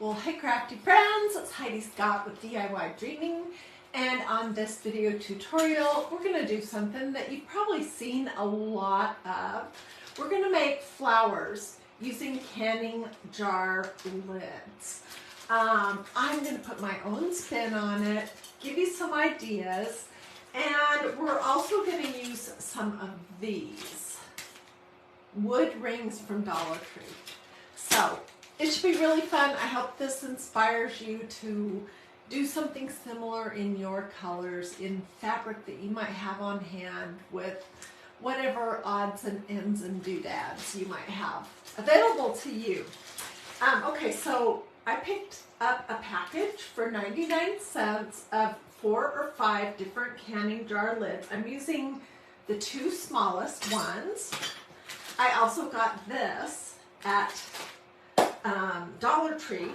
Well, hey crafty friends, it's Hiedi Scott with DiyDreaming, and on this video tutorial we're going to do something that you've probably seen a lot of. We're going to make flowers using canning jar lids. I'm going to put my own spin on it, give you some ideas, and we're also going to use some of these wood rings from Dollar Tree. So it should be really fun. I hope this inspires you to do something similar in your colors, in fabric that you might have on hand, with whatever odds and ends and doodads you might have available to you. Okay, so I picked up a package for 99 cents of 4 or 5 different canning jar lids. I'm using the 2 smallest ones. I also got this at Dollar Tree.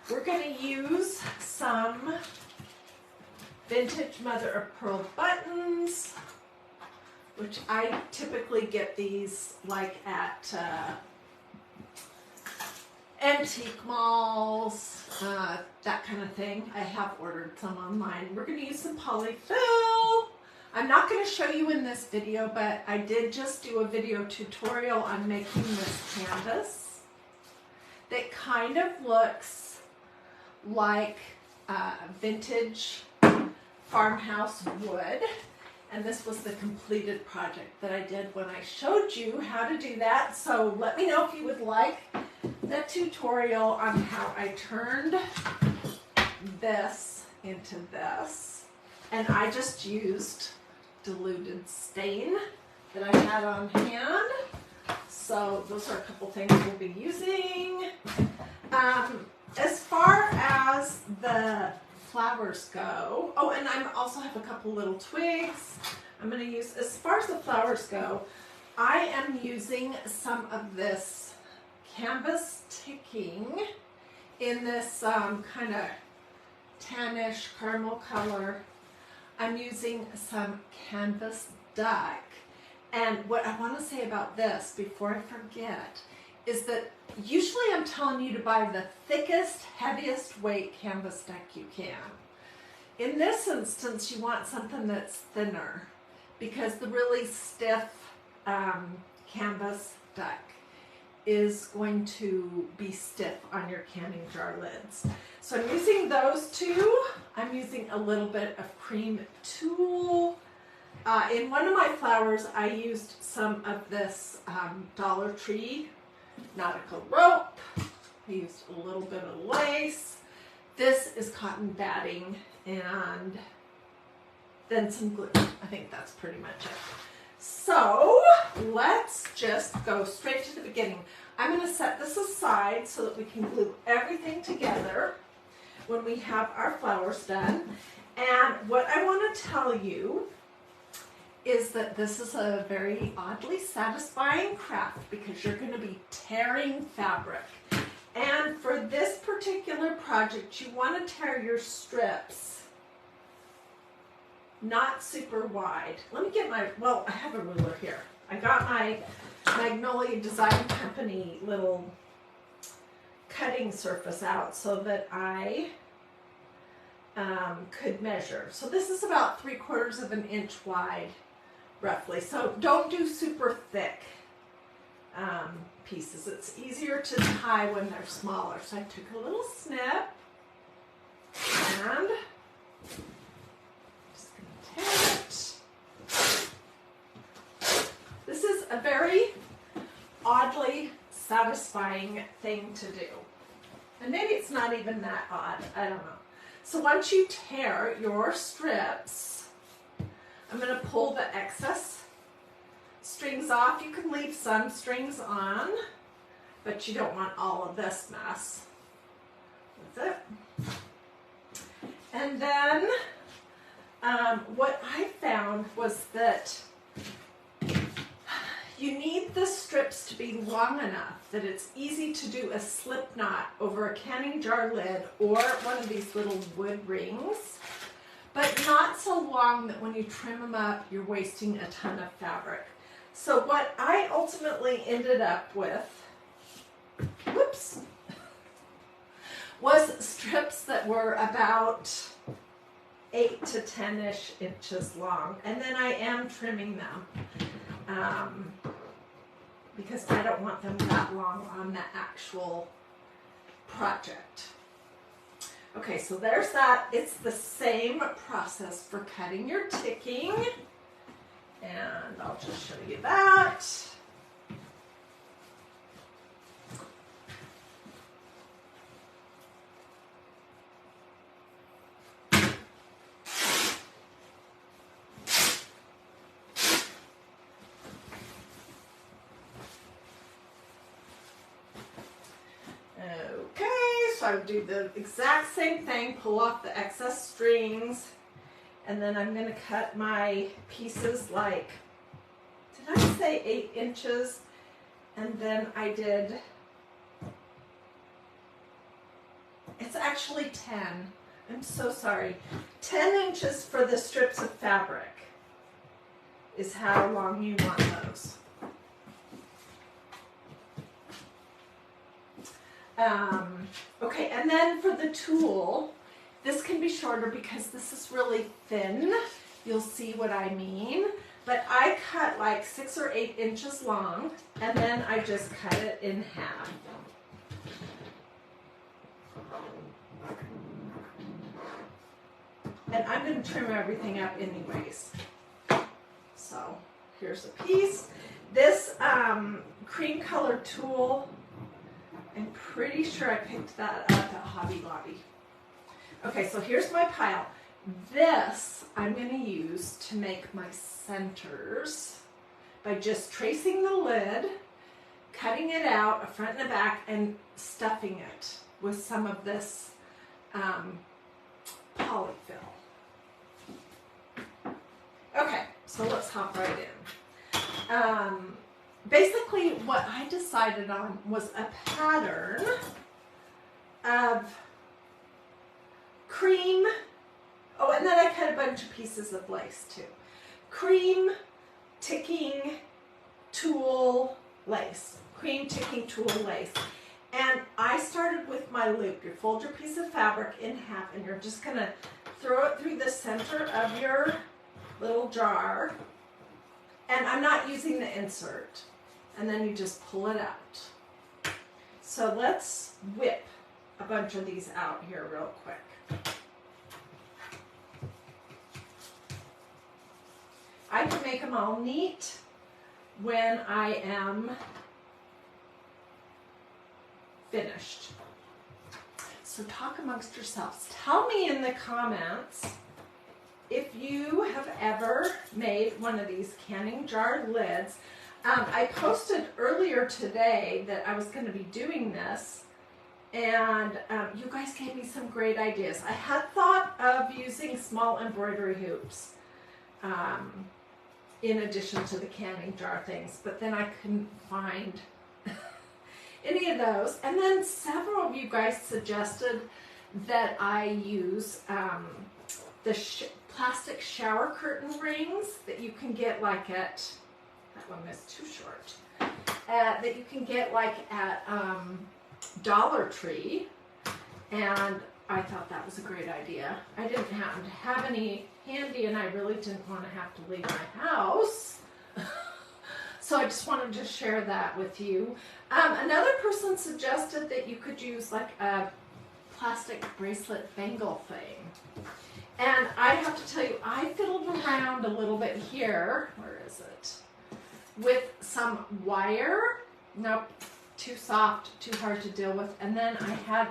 We're going to use some vintage mother of pearl buttons, which I typically get these like at antique malls, that kind of thing. I have ordered some online. We're going to use some polyfill. I'm not going to show you in this video, but I did just do a video tutorial on making this canvas that kind of looks like vintage farmhouse wood. And this was the completed project that I did when I showed you how to do that. So let me know if you would like the tutorial on how I turned this into this. And I just used diluted stain that I had on hand. So those are a couple things we'll be using. As far as the flowers go, oh, and I also have a couple little twigs I'm going to use. As far as the flowers go, I am using some of this canvas ticking in this kind of tannish caramel color. I'm using some canvas duck. And what I want to say about this before I forget is that usually I'm telling you to buy the thickest, heaviest weight canvas duck you can. In this instance, you want something that's thinner because the really stiff canvas duck is going to be stiff on your canning jar lids. So I'm using those two. I'm using a little bit of cream tulle. In one of my flowers, I used some of this Dollar Tree nautical rope. I used a little bit of lace. This is cotton batting and then some glue. I think that's pretty much it. So let's just go straight to the beginning. I'm going to set this aside so that we can glue everything together when we have our flowers done. And what I want to tell you is that this is a very oddly satisfying craft because you're going to be tearing fabric. And for this particular project, you want to tear your strips not super wide. Let me get my, well, I have a ruler here. I got my Magnolia Design Company little cutting surface out so that I could measure. So this is about 3/4 of an inch wide, roughly. So don't do super thick pieces. It's easier to tie when they're smaller. So I took a little snip and just going to tear it. This is a very oddly satisfying thing to do. And maybe it's not even that odd. I don't know. So once you tear your strips, I'm going to pull the excess strings off. You can leave some strings on, but you don't want all of this mess. That's it. And then what I found was that you need the strips to be long enough that it's easy to do a slip knot over a canning jar lid or one of these little wood rings, but not so long that when you trim them up, you're wasting a ton of fabric. So what I ultimately ended up with, whoops, was strips that were about 8 to 10-ish inches long. And then I am trimming them because I don't want them that long on the actual project. Okay, so there's that. It's the same process for cutting your ticking. And I'll just show you that. So I would do the exact same thing, pull off the excess strings, and then I'm going to cut my pieces like, did I say 8 inches? And then I did, it's actually 10. I'm so sorry. 10 inches for the strips of fabric is how long you want those. Okay, and then for the tulle, this can be shorter because this is really thin. You'll see what I mean. But I cut like 6 or 8 inches long, and then I just cut it in half. And I'm going to trim everything up anyways. So here's a piece. This cream colored tulle, I'm pretty sure I picked that up at Hobby Lobby. Okay, so here's my pile. This I'm going to use to make my centers by just tracing the lid, cutting it out, a front and a back, and stuffing it with some of this polyfill. Okay, so let's hop right in. Basically, what I decided on was a pattern of cream. Oh, and then I cut a bunch of pieces of lace too. Cream, ticking, tulle, lace. Cream, ticking, tulle, lace. And I started with my loop. You fold your piece of fabric in half, and you're just going to throw it through the center of your little jar. And I'm not using the insert. And then you just pull it out. So let's whip a bunch of these out here real quick. I can make them all neat when I am finished. So talk amongst yourselves. Tell me in the comments if you have ever made one of these canning jar lids. I posted earlier today that I was going to be doing this, and you guys gave me some great ideas. I had thought of using small embroidery hoops in addition to the canning jar things, but then I couldn't find any of those. And then several of you guys suggested that I use the plastic shower curtain rings that you can get like at, that one is too short, that you can get like at Dollar Tree, and I thought that was a great idea. I didn't happen to have any handy, and I really didn't want to have to leave my house. So I just wanted to share that with you. Another person suggested that you could use like a plastic bracelet bangle thing. And I have to tell you, I fiddled around a little bit here. Where is it? With some wire. Nope, too soft, too hard to deal with. And then I had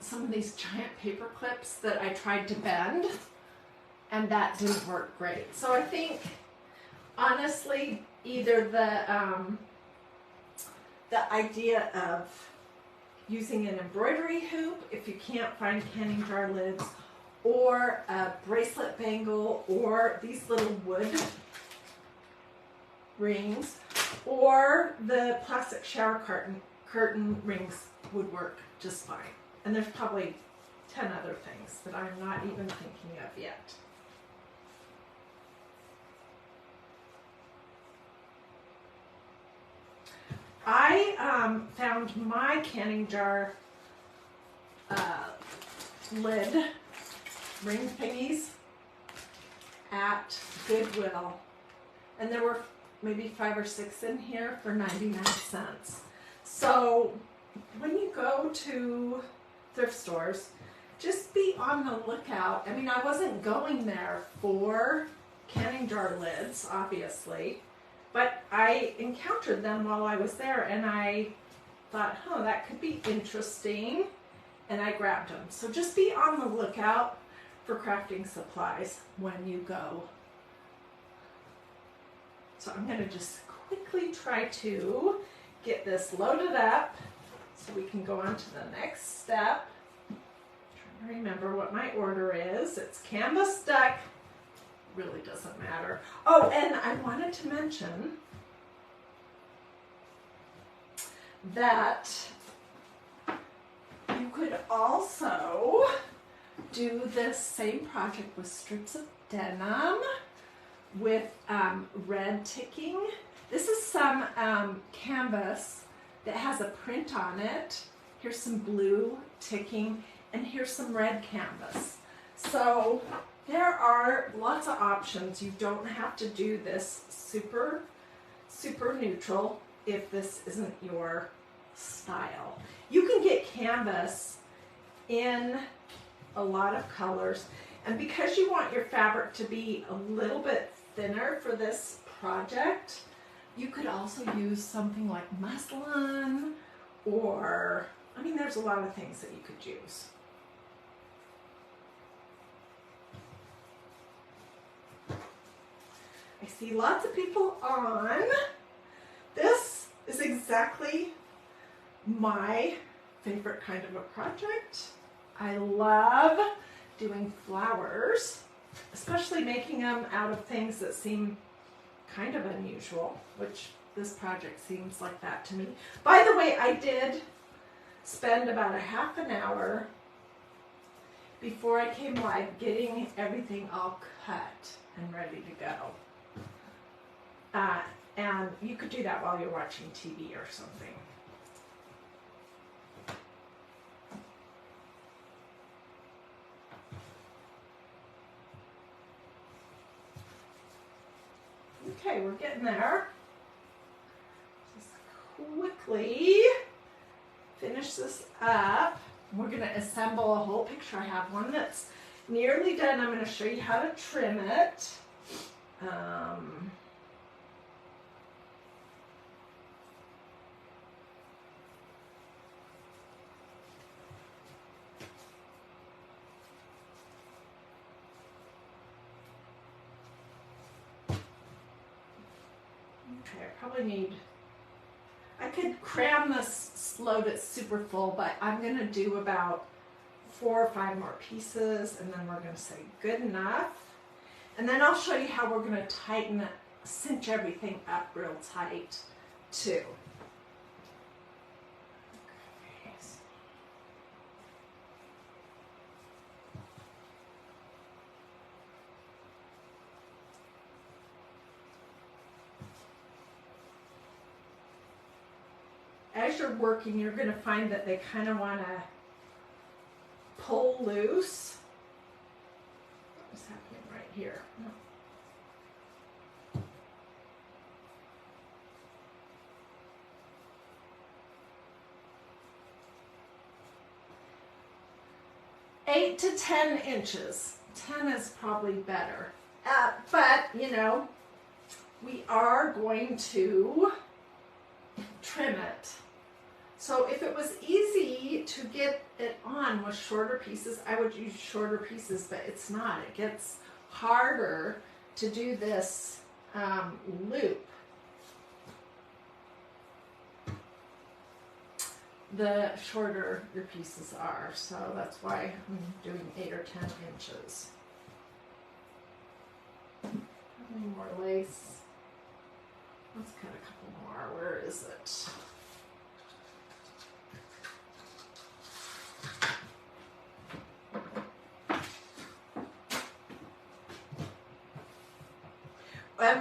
some of these giant paper clips that I tried to bend, and that didn't work great. So I think, honestly, either the idea of using an embroidery hoop if you can't find canning jar lids, or a bracelet bangle, or these little wood rings, or the plastic shower curtain rings would work just fine. And there's probably 10 other things that I'm not even thinking of yet. I found my canning jar lid ring thingies at Goodwill. And there were maybe 5 or 6 in here for 99 cents. So when you go to thrift stores, just be on the lookout. I mean, I wasn't going there for canning jar lids, obviously, but I encountered them while I was there, and I thought, huh, that could be interesting, and I grabbed them. So just be on the lookout for crafting supplies when you go. So I'm going to just quickly try to get this loaded up so we can go on to the next step. I'm trying to remember what my order is. It's canvas duck. Really doesn't matter. Oh, and I wanted to mention that you could also do this same project with strips of denim with red ticking. This is some canvas that has a print on it. Here's some blue ticking, and here's some red canvas. So there are lots of options. You don't have to do this super neutral if this isn't your style. You can get canvas in a lot of colors, and because you want your fabric to be a little bit thinner for this project, you could also use something like muslin, or, I mean, there's a lot of things that you could use. I see lots of people on. This is exactly my favorite kind of a project. I love doing flowers, especially making them out of things that seem kind of unusual, which this project seems like that to me. By the way, I did spend about a half an hour before I came live getting everything all cut and ready to go. And you could do that while you're watching TV or something. Okay, we're getting there. Just quickly finish this up. We're going to assemble a whole picture. I have one that's nearly done. I'm going to show you how to trim it. Okay, I probably need, I could cram this, load it super full, but I'm going to do about 4 or 5 more pieces, and then we're going to say good enough. And then I'll show you how we're going to tighten it, cinch everything up real tight too. Okay. As you're working, you're going to find that they kind of want to pull loose. What's happening right here? No. Eight to 10 inches. 10 is probably better. But, you know, we are going to trim it. So if it was easy to get it on with shorter pieces, I would use shorter pieces, but it's not. It gets harder to do this loop. The shorter your pieces are, so that's why I'm doing 8 or 10 inches. How many more lace? Let's cut a couple more. Where is it?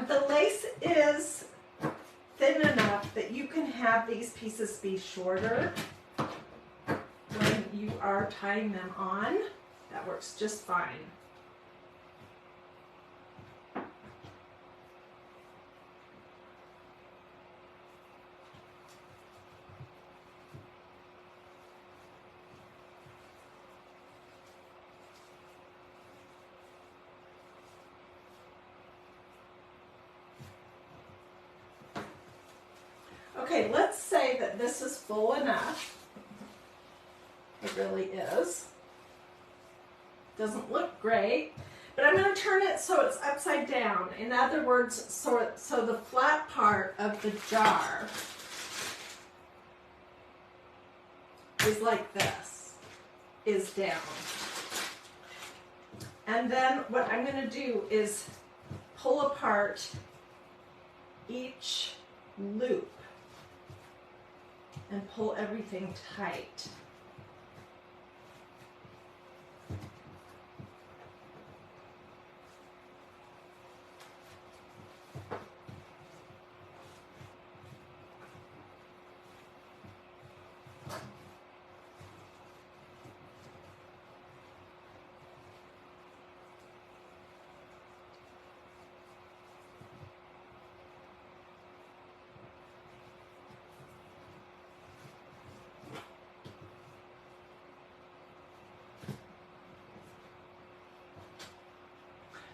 The lace is thin enough that you can have these pieces be shorter when you are tying them on, that works just fine. Okay, let's say that this is full enough. It really is. Doesn't look great, but I'm going to turn it so it's upside down. In other words, so the flat part of the jar is like this, is down. And then what I'm going to do is pull apart each loop and pull everything tight.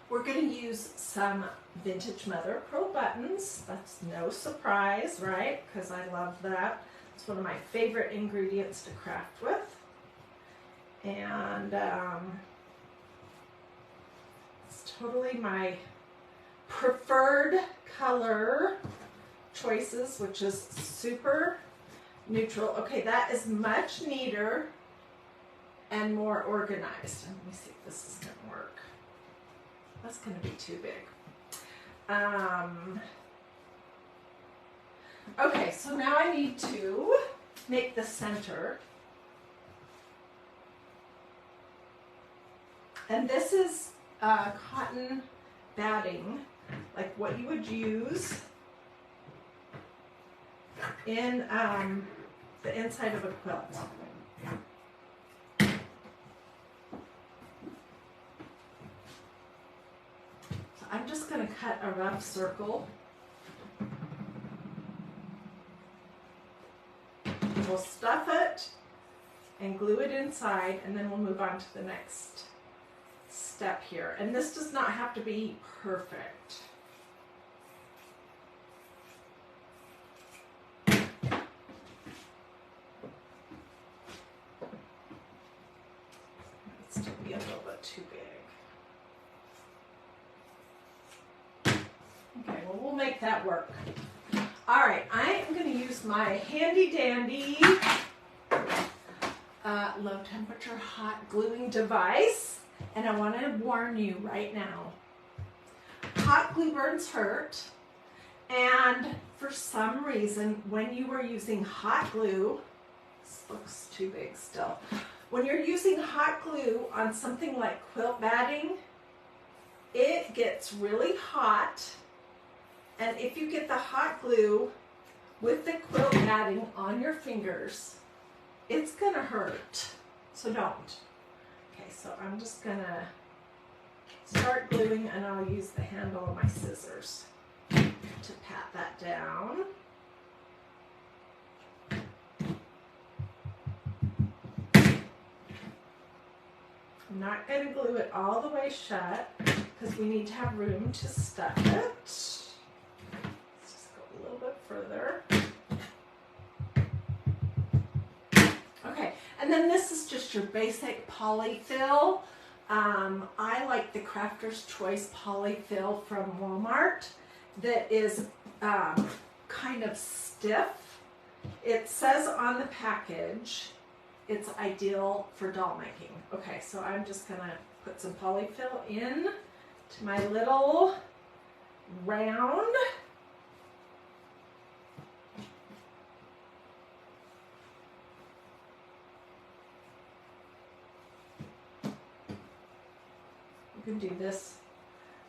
We're going to use some vintage mother of pearl buttons. That's no surprise, right? Because I love that. It's one of my favorite ingredients to craft with. And it's totally my preferred color choices, which is super neutral. Okay, that is much neater and more organized. Let me see if this is going to work. That's going to be too big. Okay, so now I need to make the center. And this is cotton batting, like what you would use in the inside of a quilt. I'm just going to cut a rough circle. We'll stuff it and glue it inside, and then we'll move on to the next step here. And this does not have to be perfect. It's still be a little bit too big. Okay, well, we'll make that work. All right, I am going to use my handy dandy low temperature hot gluing device, and I want to warn you right now, hot glue burns hurt, and for some reason, when you are using hot glue, this looks too big still, when you're using hot glue on something like quilt batting, it gets really hot. And if you get the hot glue with the quilt batting on your fingers, it's gonna hurt, so don't. Okay, so I'm just gonna start gluing, and I'll use the handle of my scissors to pat that down. I'm not gonna glue it all the way shut because we need to have room to stuff it. A little bit further. Okay, and then this is just your basic polyfill. I like the Crafter's Choice polyfill from Walmart that is kind of stiff. It says on the package it's ideal for doll making. Okay, so I'm just gonna put some polyfill in to my little round. You can do this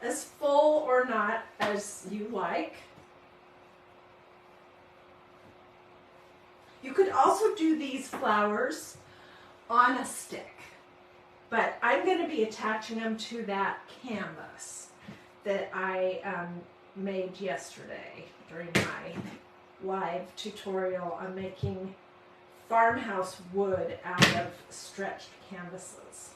as full or not as you like. You could also do these flowers on a stick. But I'm going to be attaching them to that canvas that I made yesterday during my live tutorial on making farmhouse wood out of stretched canvases.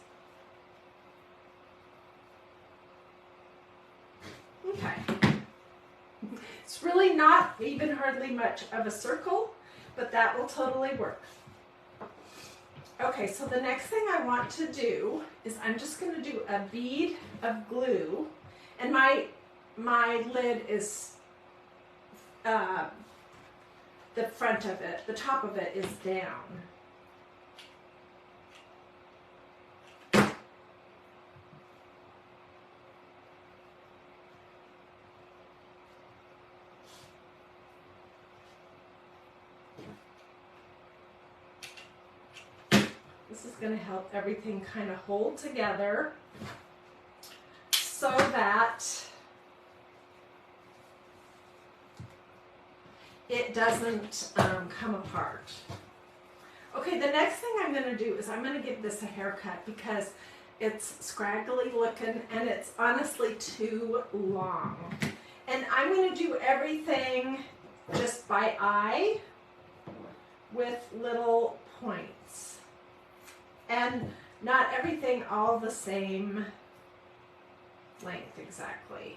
Okay. It's really not even hardly much of a circle, but that will totally work. Okay, so the next thing I want to do is I'm just going to do a bead of glue, and my lid is the front of it, the top of it is down. This is going to help everything kind of hold together so that it doesn't come apart. Okay, the next thing I'm going to do is I'm going to give this a haircut because it's scraggly looking and it's honestly too long. And I'm going to do everything just by eye with little points. And not everything all the same length exactly.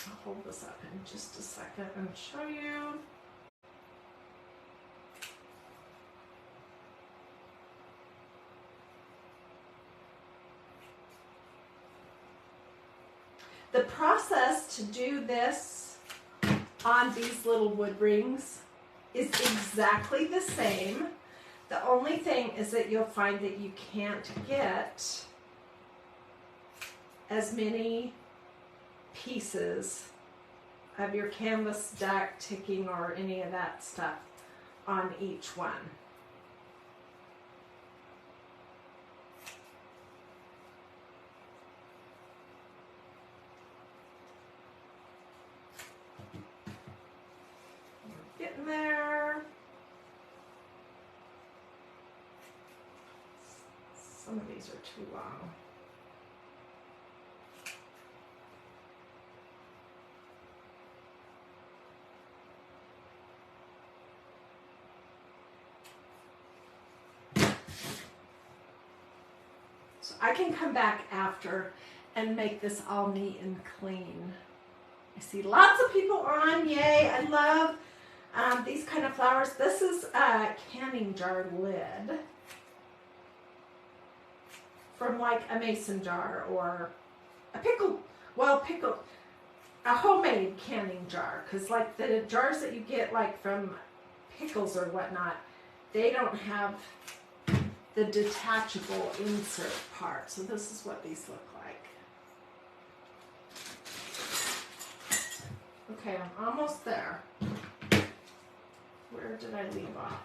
I'll hold this up in just a second and show you. The process to do this on these little wood rings is exactly the same. The only thing is that you'll find that you can't get as many pieces of your canvas stack ticking or any of that stuff on each one. Getting there. Some of these are too long. So I can come back after and make this all neat and clean. I see lots of people on, yay, I love these kind of flowers. This is a canning jar lid from like a mason jar or a a homemade canning jar, because like the jars that you get like from pickles or whatnot, they don't have the detachable insert part. So this is what these look like. Okay, I'm almost there. Where did I leave off?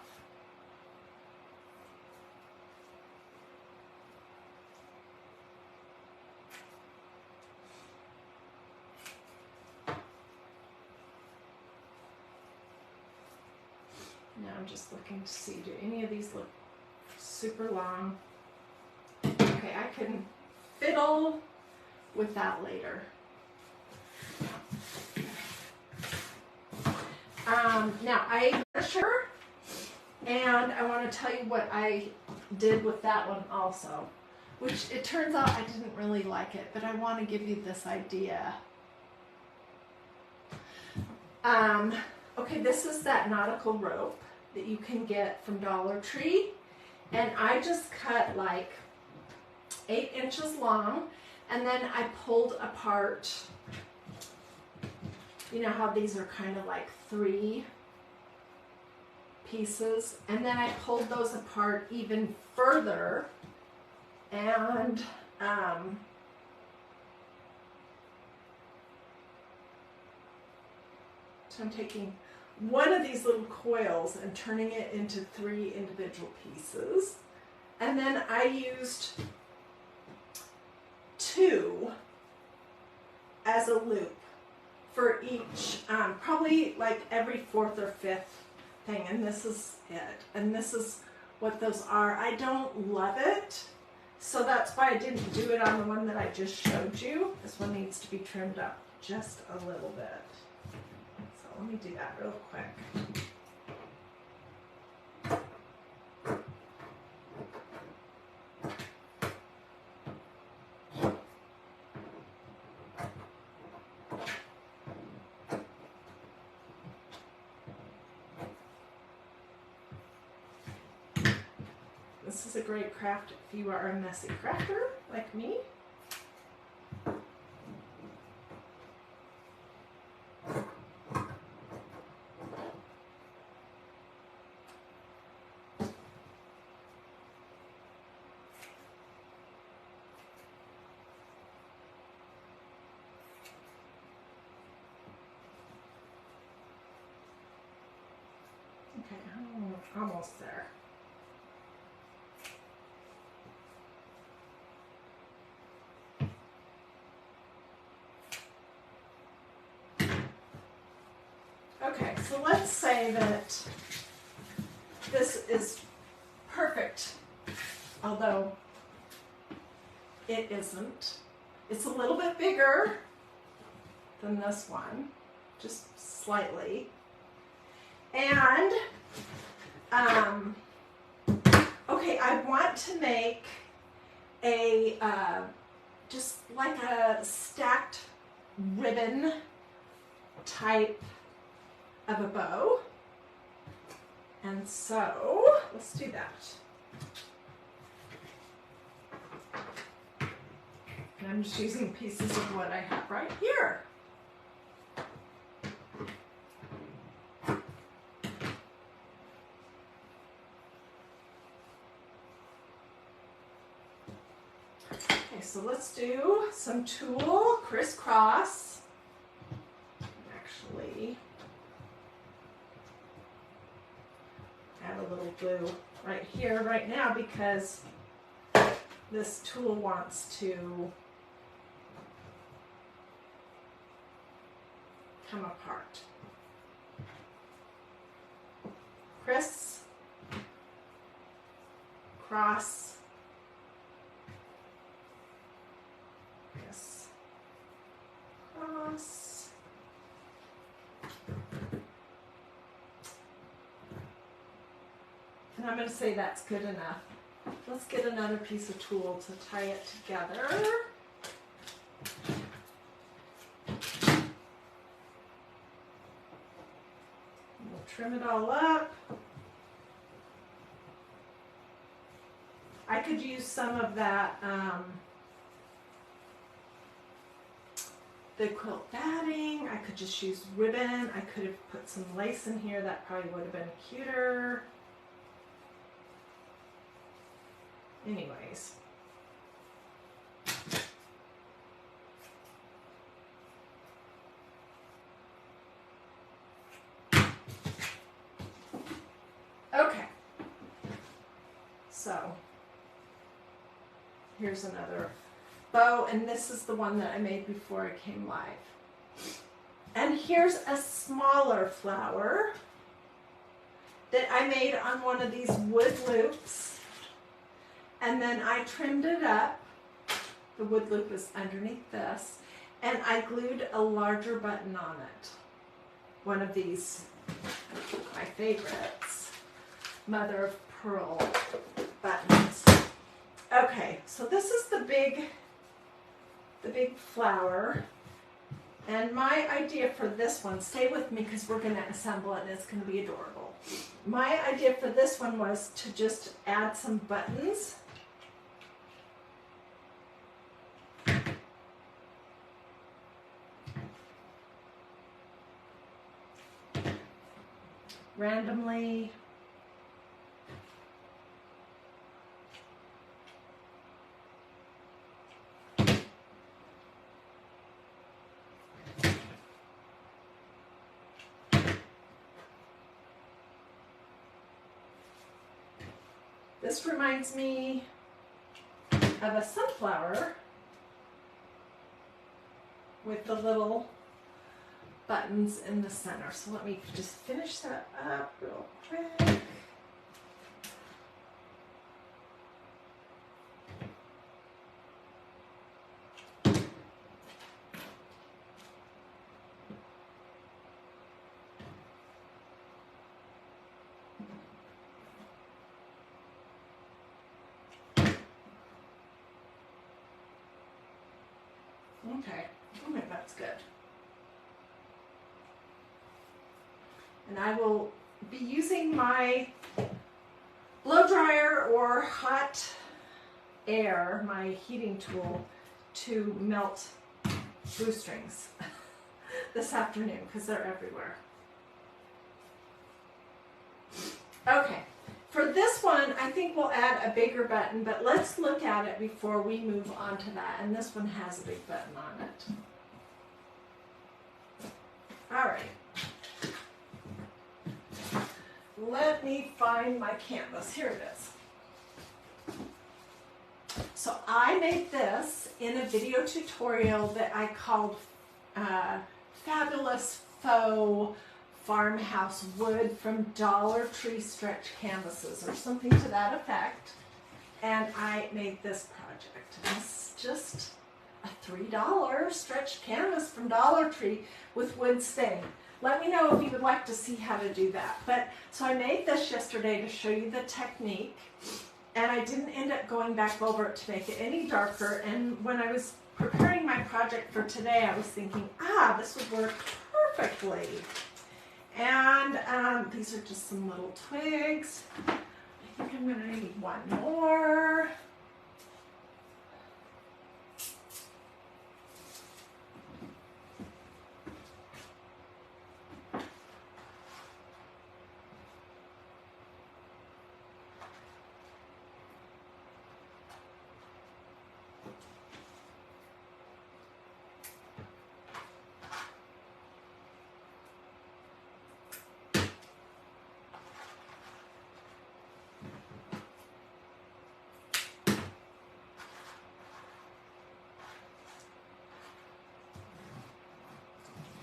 Now I'm just looking to see, do any of these look super long? Okay, I can fiddle with that later. Now I measure, and I want to tell you what I did with that one also, which it turns out I didn't really like it, but I want to give you this idea. Okay, this is that nautical rope that you can get from Dollar Tree, and I just cut like 8 inches long, and then I pulled apart. You know how these are kind of like 3 pieces, and then I pulled those apart even further, and so I'm taking one of these little coils and turning it into 3 individual pieces, and then I used 2 as a loop for each, probably like every 4th or 5th thing, and this is it. And this is what those are. I don't love it, so that's why I didn't do it on the one that I just showed you. This one needs to be trimmed up just a little bit. So let me do that real quick. This is a great craft if you are a messy crafter like me. Okay, almost there. Okay, so let's say that this is perfect, although it isn't. It's a little bit bigger than this one, just slightly. And, okay, I want to make a, just like a stacked ribbon type of a bow. And so, let's do that. And I'm just using pieces of what I have right here. Okay, so let's do some tulle crisscross. Actually, add a little glue right here, right now, because this tulle wants to come apart. Criss, cross, criss, cross. And I'm going to say that's good enough. Let's get another piece of tulle to tie it together. We'll trim it all up. I could use some of that, the quilt batting. I could just use ribbon. I could have put some lace in here. That probably would have been cuter. Anyways. Okay. So, here's another bow, and this is the one that I made before I came live. And here's a smaller flower that I made on one of these wood loops. And then I trimmed it up. The wood loop is underneath this. And I glued a larger button on it. One of these, my favorites, mother of pearl buttons. Okay, so this is the big flower. And my idea for this one, stay with me because we're going to assemble it and it's going to be adorable. My idea for this one was to just add some buttons. Randomly. This reminds me of a sunflower with the little buttons in the center. So let me just finish that up real quick. Okay, that's good. And I will be using my blow dryer or hot air, my heating tool, to melt glue strings this afternoon because they're everywhere. Okay, for this one, I think we'll add a bigger button, but let's look at it before we move on to that. And this one has a big button on it. All right. Let me find my canvas. Here it is. So I made this in a video tutorial that I called Fabulous Faux Farmhouse Wood from Dollar Tree Stretch Canvases, or something to that effect. And I made this project. It's just a $3 stretched canvas from Dollar Tree with wood stain. Let me know if you would like to see how to do that. But so I made this yesterday to show you the technique, and I didn't end up going back over it to make it any darker. And when I was preparing my project for today, I was thinking, this would work perfectly. And these are just some little twigs. I think I'm going to need one more.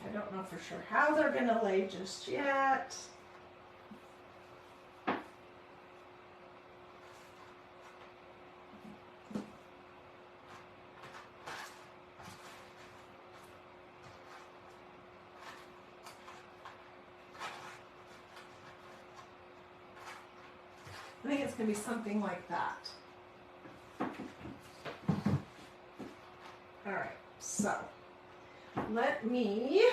I don't know for sure how they're going to lay just yet. I think it's going to be something like that. All right, so let me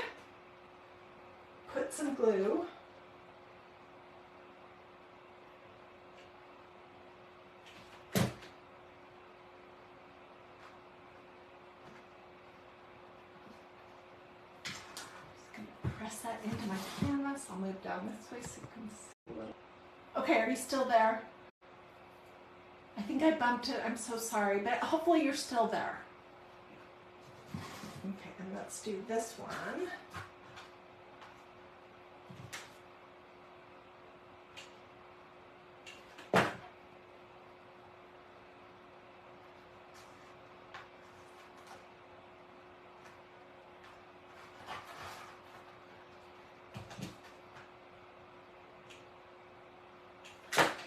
put some glue. Press that into my canvas. I'll move down this way so you can see a little. Okay, are you still there? I think I bumped it. I'm so sorry, but hopefully you're still there. Okay, and let's do this one.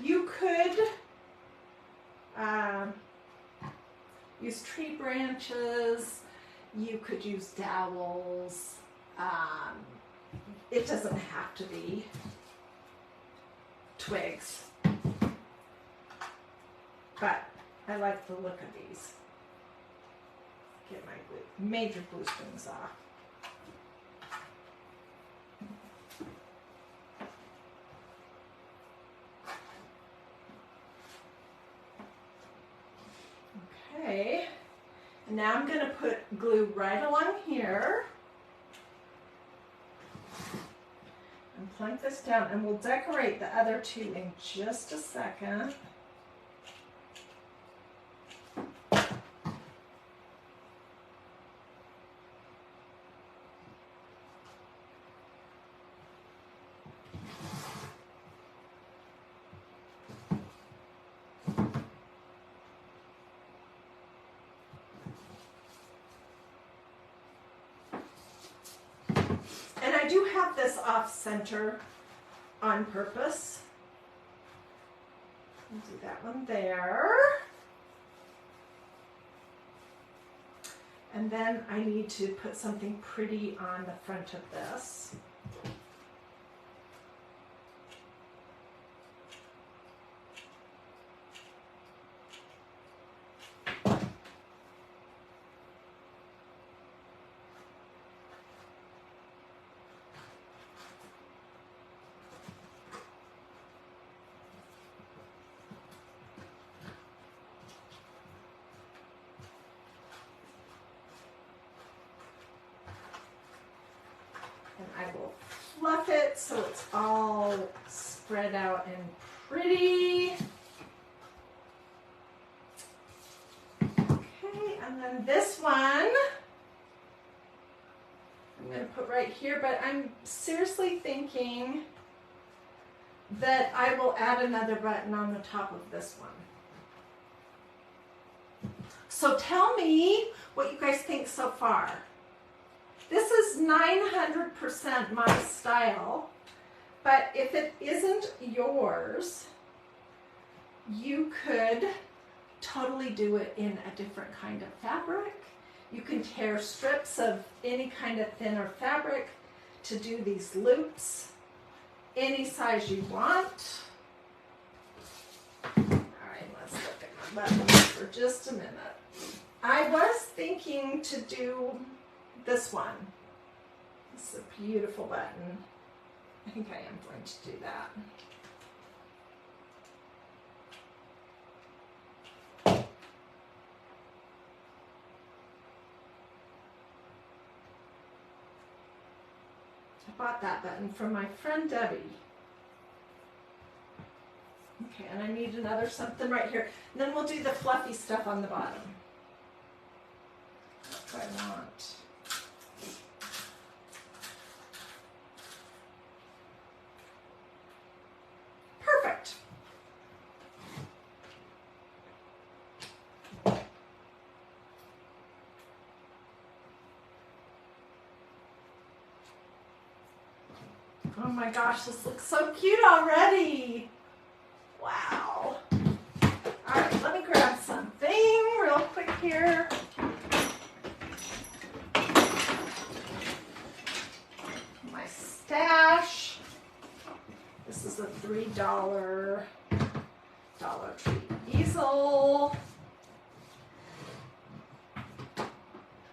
You could use tree branches, you could use dowels. It doesn't have to be twigs, but I like the look of these. Get my major glue strings off. Okay, and now I'm going to put glue right along here and plank this down, and we'll decorate the other two in just a second. do have this off center on purpose. I'll do that one there. And then I need to put something pretty on the front of this. And I will fluff it so it's all spread out and pretty. Okay, and then this one I'm going to put right here, but I'm seriously thinking that I will add another button on the top of this one. So tell me what you guys think so far. This is 900% my style, but if it isn't yours, you could totally do it in a different kind of fabric. You can tear strips of any kind of thinner fabric to do these loops, any size you want. All right, let's look at my buttons for just a minute. I was thinking to do this one. This is a beautiful button. I think I am going to do that. I bought that button from my friend Debbie. Okay, and I need another something right here. And then we'll do the fluffy stuff on the bottom. That's what I want. Perfect. Oh my gosh, this looks so cute already. Wow. All right, let me grab something real quick here. My stash. This is a $3 Dollar Tree easel.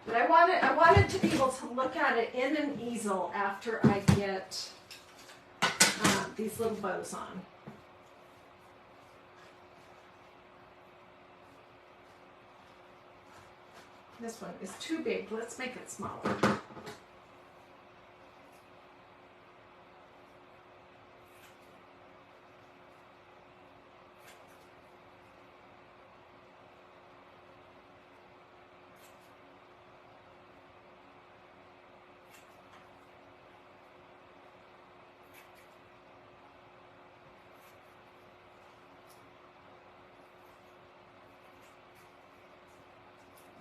But I wanted to be able to look at it in an easel after I get these little bows on. This one is too big. Let's make it smaller.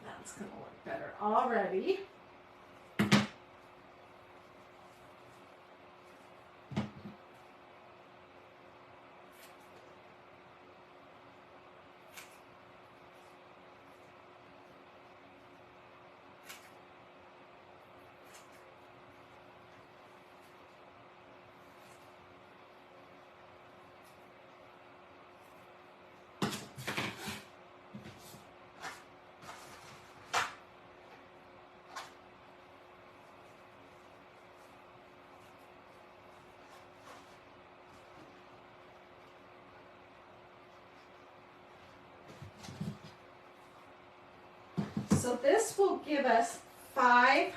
That's going to look better already. So this will give us 5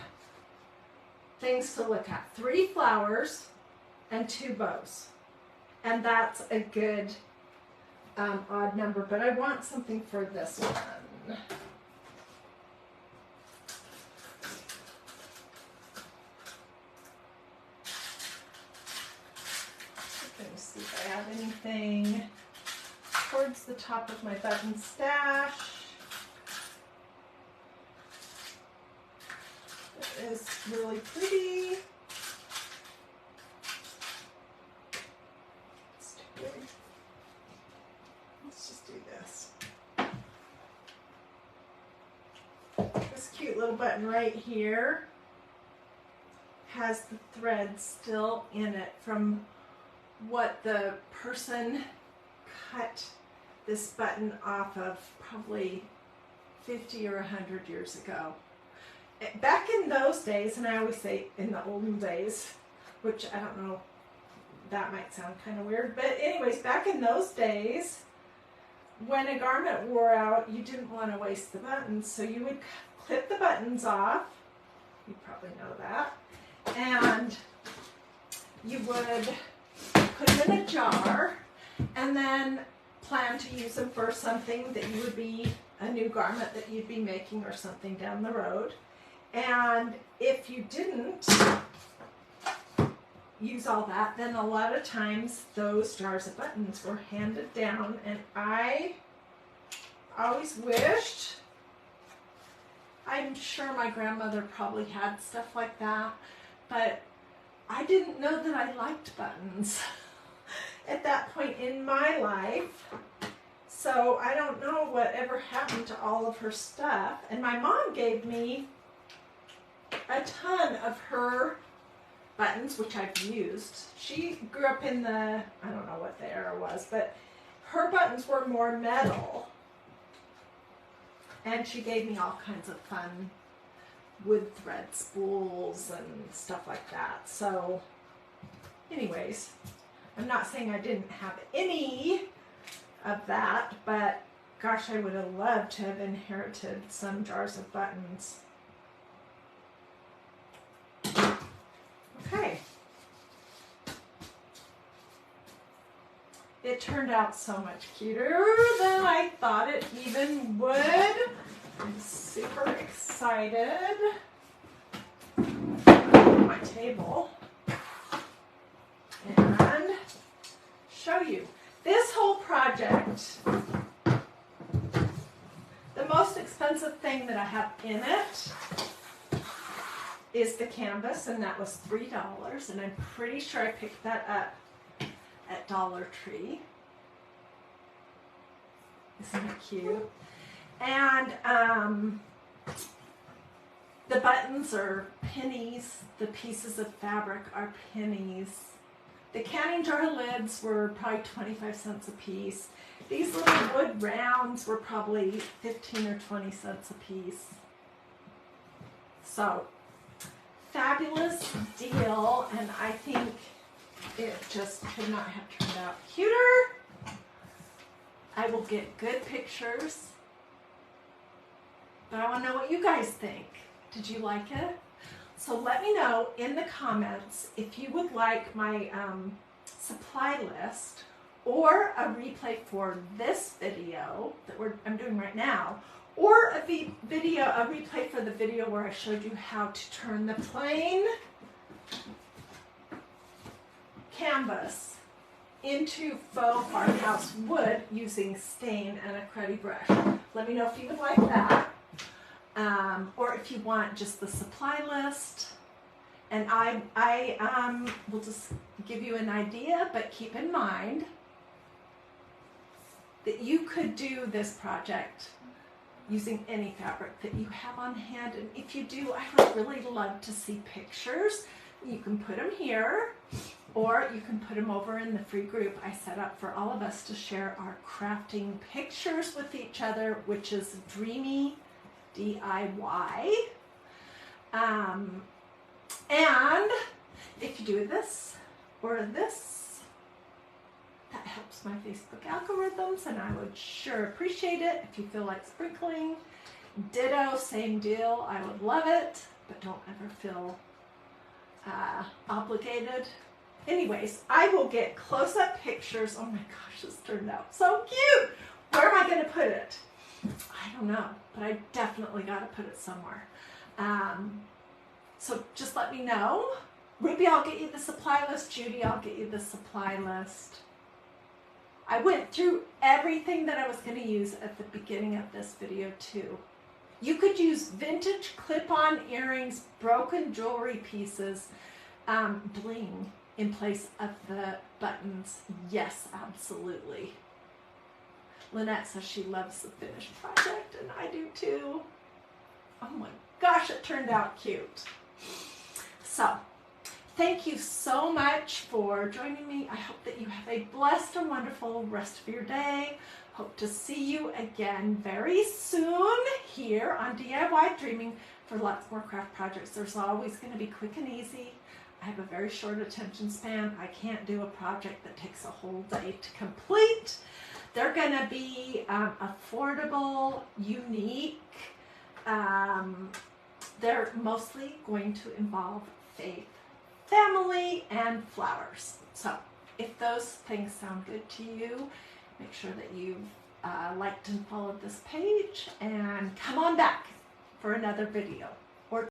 things to look at. 3 flowers and 2 bows. And that's a good odd number, but I want something for this one. Let me see if I have anything towards the top of my button stash. It is really pretty. little button right here has the thread still in it from what the person cut this button off of probably 50 or 100 years ago. Back in those days, and I always say in the olden days, which I don't know, that might sound kind of weird, but anyways, back in those days, when a garment wore out, you didn't want to waste the buttons, so you would clip the buttons off. You probably know that. And you would put them in a jar and then plan to use them for something that you would be, a new garment that you'd be making or something down the road. And if you didn't use all that, then a lot of times those jars of buttons were handed down, and I always wished, I'm sure my grandmother probably had stuff like that, but I didn't know that I liked buttons at that point in my life. So I don't know whatever happened to all of her stuff. And my mom gave me a ton of her buttons, which I've used. She grew up in the, I don't know what the era was, but her buttons were more metal. And she gave me all kinds of fun wood thread spools and stuff like that. So anyways, I'm not saying I didn't have any of that, but gosh, I would have loved to have inherited some jars of buttons. Okay. It turned out so much cuter than I thought it even would. I'm super excited. My table and show you this whole project. The most expensive thing that I have in it is the canvas, and that was $3, and I'm pretty sure I picked that up at Dollar Tree. Isn't it cute? And the buttons are pennies. The pieces of fabric are pennies. The canning jar lids were probably 25 cents a piece. These little wood rounds were probably 15 or 20 cents a piece. So, fabulous deal, and I think it just could not have turned out cuter. I will get good pictures, but I want to know what you guys think. Did you like it? So let me know in the comments if you would like my supply list or a replay for this video that I'm doing right now, or a replay for the video where I showed you how to turn the plain canvas into faux farmhouse wood using stain and a cruddy brush. Let me know if you would like that. Or if you want just the supply list. And I will just give you an idea, but keep in mind that you could do this project using any fabric that you have on hand. And if you do, I would really love to see pictures. You can put them here, or you can put them over in the free group I set up for all of us to share our crafting pictures with each other, which is Dreamy DIY. And if you do this or this, that helps my Facebook algorithms, and I would sure appreciate it if you feel like sprinkling. Ditto, same deal. I would love it, but don't ever feel obligated. Anyways, I will get close-up pictures. Oh my gosh, this turned out so cute. Where am I going to put it? I don't know, but I definitely got to put it somewhere. So just let me know. Ruby, I'll get you the supply list. Judy, I'll get you the supply list. I went through everything that I was going to use at the beginning of this video too. You could use vintage clip-on earrings, broken jewelry pieces, bling in place of the buttons. Yes, absolutely. Lynette says she loves the finished project, and I do too. Oh my gosh, it turned out cute. So, thank you so much for joining me. I hope that you have a blessed and wonderful rest of your day. Hope to see you again very soon here on DIY Dreaming for lots more craft projects. There's always going to be quick and easy. I have a very short attention span. I can't do a project that takes a whole day to complete. They're going to be affordable, unique. They're mostly going to involve faith, family, and flowers. So if those things sound good to you, make sure that you've liked and followed this page, and come on back for another video.